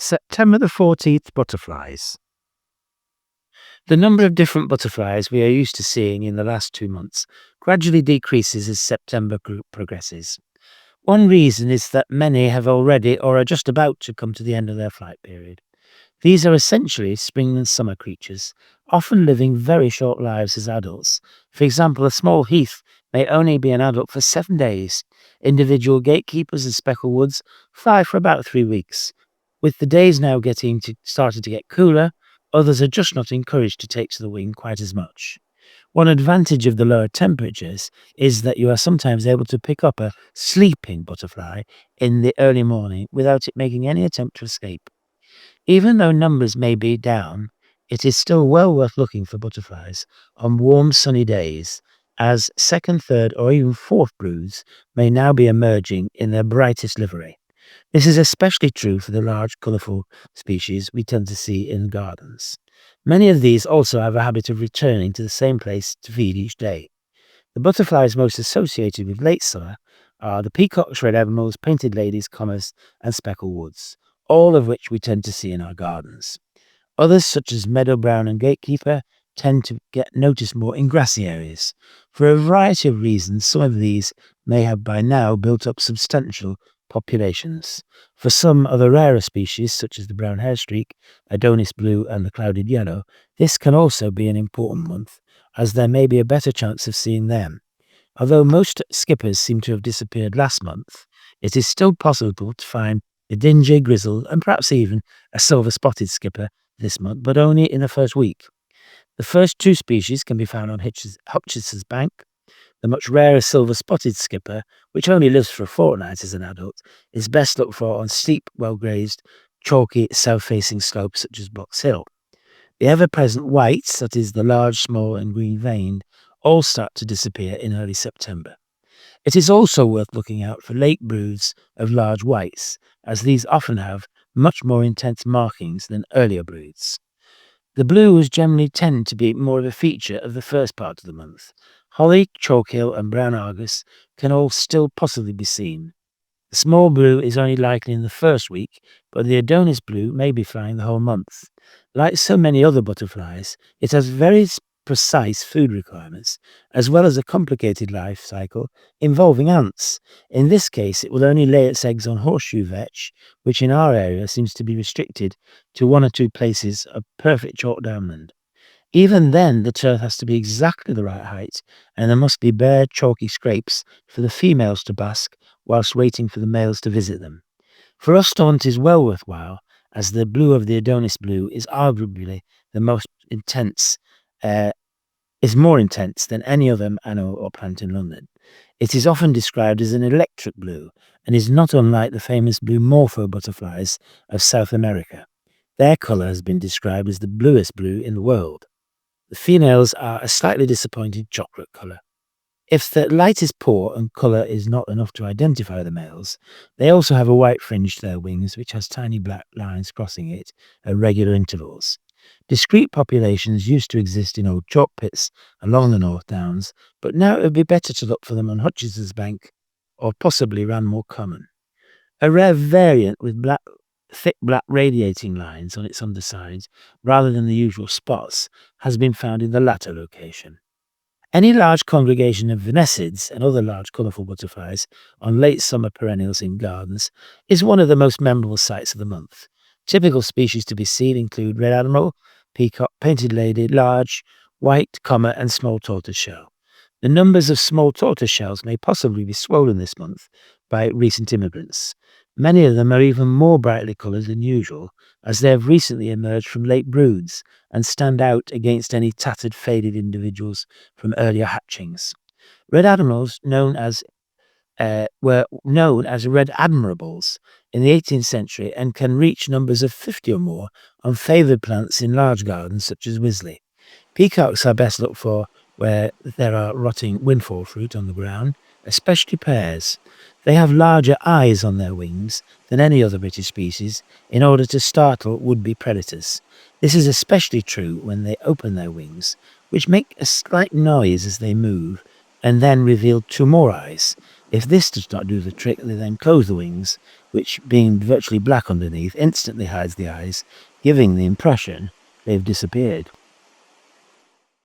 September the 14th butterflies. The number of different butterflies we are used to seeing in the last 2 months gradually decreases as September progresses. One reason is that many have already or are just about to come to the end of their flight period. These are essentially spring and summer creatures, often living very short lives as adults. For example, a small heath may only be an adult for 7 days. Individual gatekeepers and specklewoods fly for about 3 weeks. With the days now starting to get cooler, others are just not encouraged to take to the wing quite as much. One advantage of the lower temperatures is that you are sometimes able to pick up a sleeping butterfly in the early morning without it making any attempt to escape. Even though numbers may be down, it is still well worth looking for butterflies on warm sunny days, as second, third or even fourth broods may now be emerging in their brightest livery. This is especially true for the large, colourful species we tend to see in gardens. Many of these also have a habit of returning to the same place to feed each day. The butterflies most associated with late summer are the peacocks, red admirals, painted ladies, commas, and specklewoods, all of which we tend to see in our gardens. Others, such as meadow brown and gatekeeper, tend to get noticed more in grassy areas. For a variety of reasons, some of these may have by now built up substantial populations. For some other rarer species, such as the brown hairstreak, Adonis blue, and the clouded yellow, this can also be an important month, as there may be a better chance of seeing them. Although most skippers seem to have disappeared last month, it is still possible to find a dingy, grizzled, and perhaps even a silver-spotted skipper this month, but only in the first week. The first 2 species can be found on Hutchison's Bank. The much rarer silver-spotted skipper, which only lives for a fortnight as an adult, is best looked for on steep, well-grazed, chalky, south-facing slopes such as Box Hill. The ever-present whites, that is, the large, small, and green-veined, all start to disappear in early September. It is also worth looking out for late broods of large whites, as these often have much more intense markings than earlier broods. The blues generally tend to be more of a feature of the first part of the month. Holly, chalkhill, and brown argus can all still possibly be seen. The small blue is only likely in the first week, but the Adonis blue may be flying the whole month. Like so many other butterflies, it has very precise food requirements, as well as a complicated life cycle involving ants. In this case, it will only lay its eggs on horseshoe vetch, which in our area seems to be restricted to 1 or 2 places of perfect chalk downland. Even then, the turf has to be exactly the right height, and there must be bare, chalky scrapes for the females to bask whilst waiting for the males to visit them. For us to hunt is well worthwhile, as the blue of the Adonis blue is arguably the most intense, is more intense than any other animal or plant in London. It is often described as an electric blue, and is not unlike the famous blue morpho butterflies of South America. Their colour has been described as the bluest blue in the world. The females are a slightly disappointing chocolate colour. If the light is poor and colour is not enough to identify the males, they also have a white fringe to their wings, which has tiny black lines crossing it at regular intervals. Discrete populations used to exist in old chalk pits along the North Downs, but now it would be better to look for them on Hutchison's Bank or possibly Ranmore Common. A rare variant with thick black radiating lines on its undersides rather than the usual spots has been found in the latter location. Any large congregation of vanessids and other large colourful butterflies on late summer perennials in gardens is one of the most memorable sights of the month. Typical species to be seen include red admiral, peacock, painted lady, large, white, comma, and small tortoiseshell. The numbers of small tortoiseshells may possibly be swollen this month by recent immigrants. Many of them are even more brightly coloured than usual, as they have recently emerged from late broods and stand out against any tattered, faded individuals from earlier hatchings. Red admirals, were known as red admirables in the 18th century and can reach numbers of 50 or more on favoured plants in large gardens such as Wisley. Peacocks are best looked for where there are rotting windfall fruit on the ground, especially pears. They have larger eyes on their wings than any other British species in order to startle would-be predators. This is especially true when they open their wings, which make a slight noise as they move, and then reveal 2 more eyes. If this does not do the trick, they then close the wings, which, being virtually black underneath, instantly hides the eyes, giving the impression they've disappeared.